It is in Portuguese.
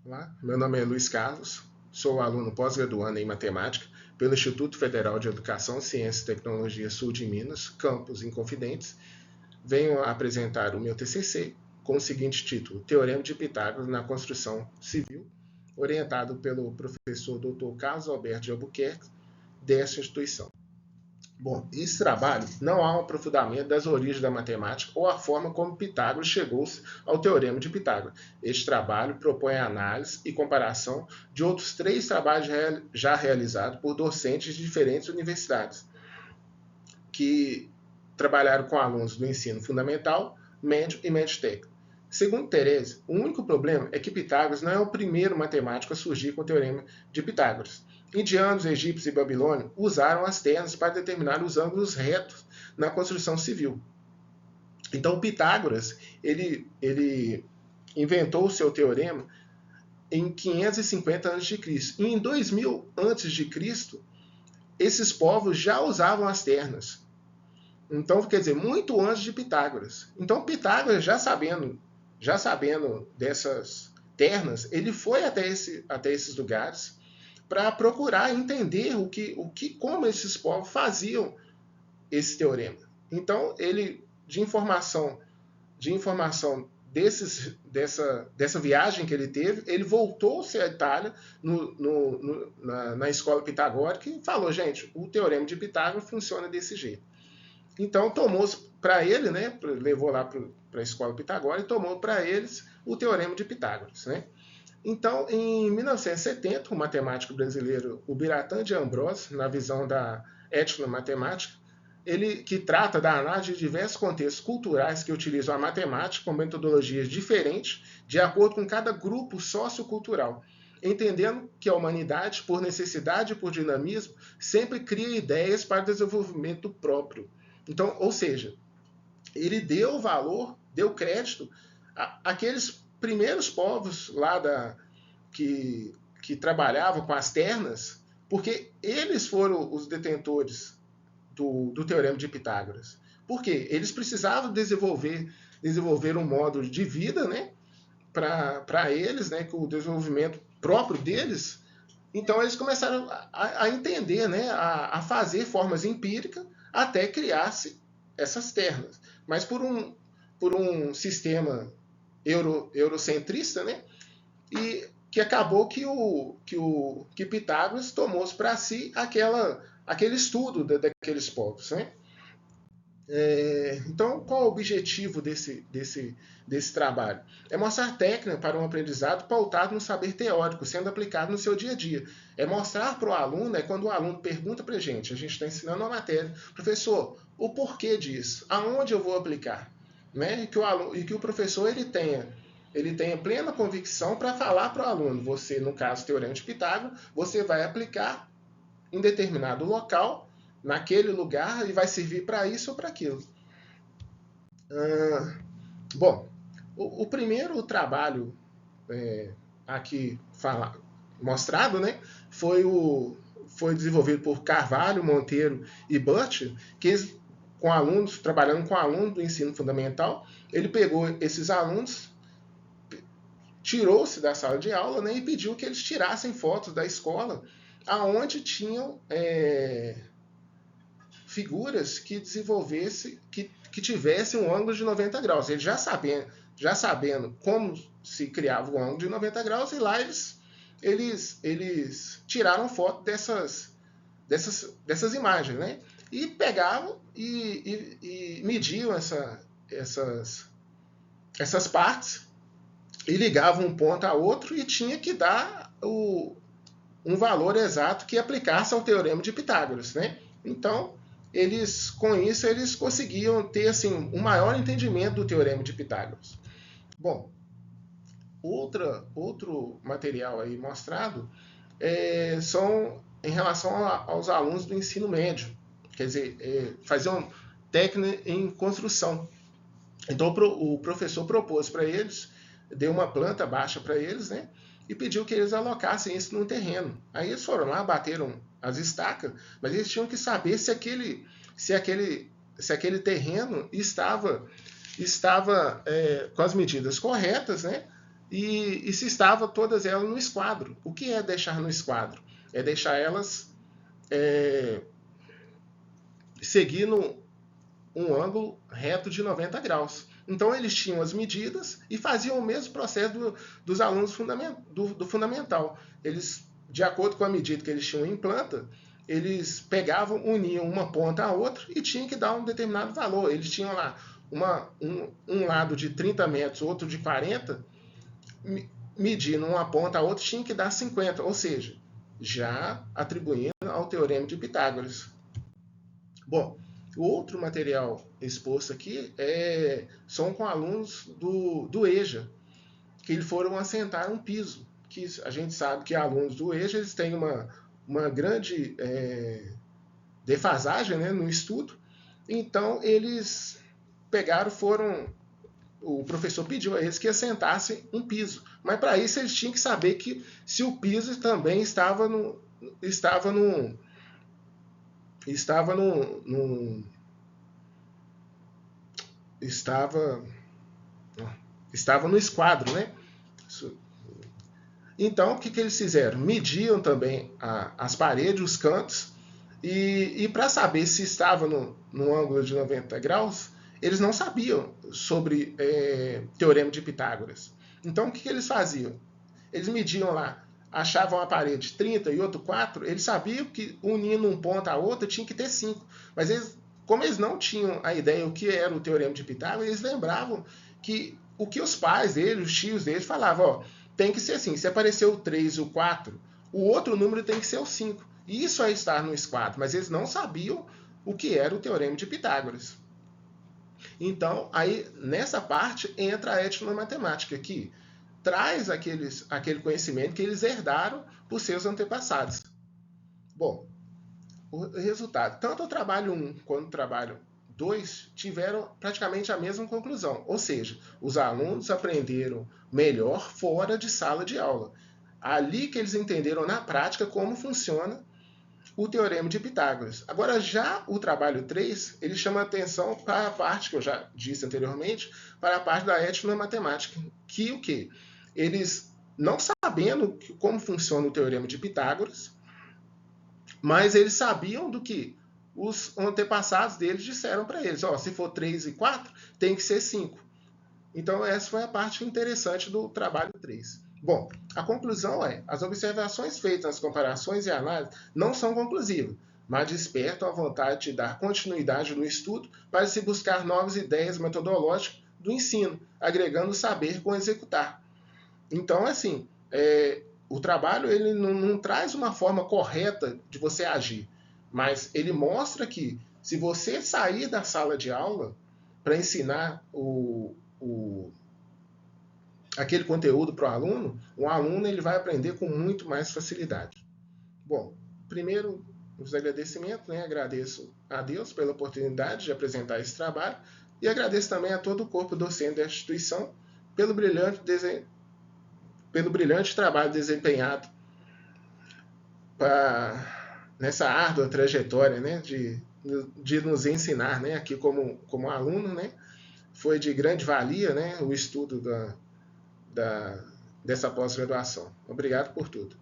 Olá, meu nome é Luiz Carlos, sou aluno pós-graduando em Matemática pelo Instituto Federal de Educação, Ciência e Tecnologia Sul de Minas, campus Inconfidentes. Venho apresentar o meu TCC com o seguinte título: Teorema de Pitágoras na Construção Civil, orientado pelo professor Dr. Carlos Alberto de Albuquerque, desta instituição. Bom, esse trabalho não há um aprofundamento das origens da matemática ou a forma como Pitágoras chegou ao Teorema de Pitágoras. Este trabalho propõe a análise e comparação de outros 3 trabalhos já realizados por docentes de diferentes universidades, que trabalharam com alunos do ensino fundamental, médio e médio técnico. Segundo Thérèse, o único problema é que Pitágoras não é o primeiro matemático a surgir com o Teorema de Pitágoras. Indianos, egípcios e babilônios usaram as ternas para determinar os ângulos retos na construção civil. Então, Pitágoras ele inventou o seu teorema em 550 a.C. E em 2000 a.C., esses povos já usavam as ternas. Então, quer dizer, muito antes de Pitágoras. Então, Pitágoras, já sabendo dessas ternas, ele foi até esses lugares para procurar entender como esses povos faziam esse teorema. Então, ele, de informação dessa viagem que ele teve, ele voltou-se à Itália na escola pitagórica e falou: gente, o teorema de Pitágoras funciona desse jeito. Então, tomou para ele, né, levou lá para a escola pitagórica e tomou para eles o teorema de Pitágoras, né? Então, em 1970, o matemático brasileiro Biratan de Ambrosio, na visão da etnomatemática, ele que trata da análise de diversos contextos culturais que utilizam a matemática com metodologias diferentes de acordo com cada grupo sociocultural, entendendo que a humanidade, por necessidade e por dinamismo, sempre cria ideias para o desenvolvimento próprio. Então, ou seja, ele deu valor, deu crédito àqueles primeiros povos lá que trabalhavam com as ternas, porque eles foram os detentores do Teorema de Pitágoras. Por quê? Eles precisavam desenvolver um modo de vida, né, para eles, né, com o desenvolvimento próprio deles. Então eles começaram a entender, né, a fazer formas empíricas até criar-se essas ternas. Mas por um sistema eurocentrista, né, e que acabou que Pitágoras tomou para si aquele estudo daqueles povos, né? Então, qual é o objetivo desse trabalho? É mostrar técnica para um aprendizado pautado no saber teórico, sendo aplicado no seu dia a dia. É mostrar para o aluno, quando o aluno pergunta para a gente está ensinando uma matéria, professor, o porquê disso? Aonde eu vou aplicar? Né? E que o professor ele tenha plena convicção para falar para o aluno, você, no caso, Teorema de Pitágoras, você vai aplicar em determinado local, naquele lugar, e vai servir para isso ou para aquilo. Bom, o primeiro trabalho aqui mostrado, né, foi desenvolvido por Carvalho, Monteiro e Butch, que trabalhando com alunos do ensino fundamental. Ele pegou esses alunos, tirou-se da sala de aula, né, e pediu que eles tirassem fotos da escola aonde tinham figuras que tivessem um ângulo de 90 graus. Ele já sabendo como se criava o ângulo de 90 graus, e lá eles tiraram foto dessas imagens, né? E pegavam e mediam essas partes e ligavam um ponto a outro e tinha que dar um valor exato que aplicasse ao Teorema de Pitágoras, né? Então, com isso, eles conseguiam ter assim, um maior entendimento do Teorema de Pitágoras. Bom, outro material aí mostrado são em relação aos alunos do ensino médio, quer dizer, faziam técnica em construção. Então, o professor propôs para eles, deu uma planta baixa para eles, né? E pediu que eles alocassem isso num terreno. Aí eles foram lá, bateram as estacas, mas eles tinham que saber se aquele terreno estava com as medidas corretas, né? e se estava todas elas no esquadro. O que é deixar no esquadro? É deixar elas seguindo um ângulo reto de 90 graus. Então eles tinham as medidas e faziam o mesmo processo dos alunos do fundamental. Eles, de acordo com a medida que eles tinham em planta, eles pegavam, uniam uma ponta à outra e tinham que dar um determinado valor. Eles tinham lá um lado de 30 metros, outro de 40, medindo uma ponta à outra, tinha que dar 50, ou seja, já atribuindo ao Teorema de Pitágoras. Bom, o outro material exposto aqui são com alunos do EJA, que eles foram assentar um piso, que a gente sabe que alunos do EJA eles têm uma grande defasagem, né, no estudo, então eles o professor pediu a eles que assentassem um piso, mas para isso eles tinham que saber que se o piso também estava no esquadro, né? Então, o que eles fizeram? Mediam também as paredes, os cantos, e para saber se estava no ângulo de 90 graus, eles não sabiam sobre Teorema de Pitágoras. Então, o que eles faziam? Eles mediam lá, achavam a parede 30 e outro 4, eles sabiam que unindo um ponto a outro tinha que ter 5. Mas como eles não tinham a ideia o que era o Teorema de Pitágoras, eles lembravam que o que os pais deles, os tios deles, falavam, ó, tem que ser assim, se apareceu o 3 e o 4, o outro número tem que ser o 5. Isso é estar no esquadro, mas eles não sabiam o que era o Teorema de Pitágoras. Então, aí, nessa parte, entra a etnomatemática, que traz aquele conhecimento que eles herdaram por seus antepassados. Bom, o resultado, tanto o trabalho 1 quanto o trabalho 2 tiveram praticamente a mesma conclusão, ou seja, os alunos aprenderam melhor fora de sala de aula. Ali que eles entenderam na prática como funciona o Teorema de Pitágoras. Agora, já o trabalho 3, ele chama a atenção para a parte que eu já disse anteriormente, para a parte da etnomatemática, que o quê? Eles, não sabendo como funciona o Teorema de Pitágoras, mas eles sabiam do que os antepassados deles disseram para eles. Ó, se for 3 e 4, tem que ser 5. Então, essa foi a parte interessante do trabalho 3. Bom, a conclusão é, as observações feitas nas comparações e análises não são conclusivas, mas despertam a vontade de dar continuidade no estudo para se buscar novas ideias metodológicas do ensino, agregando saber com executar. Então, assim, o trabalho ele não traz uma forma correta de você agir, mas ele mostra que se você sair da sala de aula para ensinar aquele conteúdo para o aluno ele vai aprender com muito mais facilidade. Bom, primeiro, os agradecimentos, né? Agradeço a Deus pela oportunidade de apresentar esse trabalho e agradeço também a todo o corpo docente da instituição pelo brilhante trabalho desempenhado nessa árdua trajetória, né? de nos ensinar, né? Aqui como aluno, né? Foi de grande valia, né? O estudo dessa pós-graduação. Obrigado por tudo.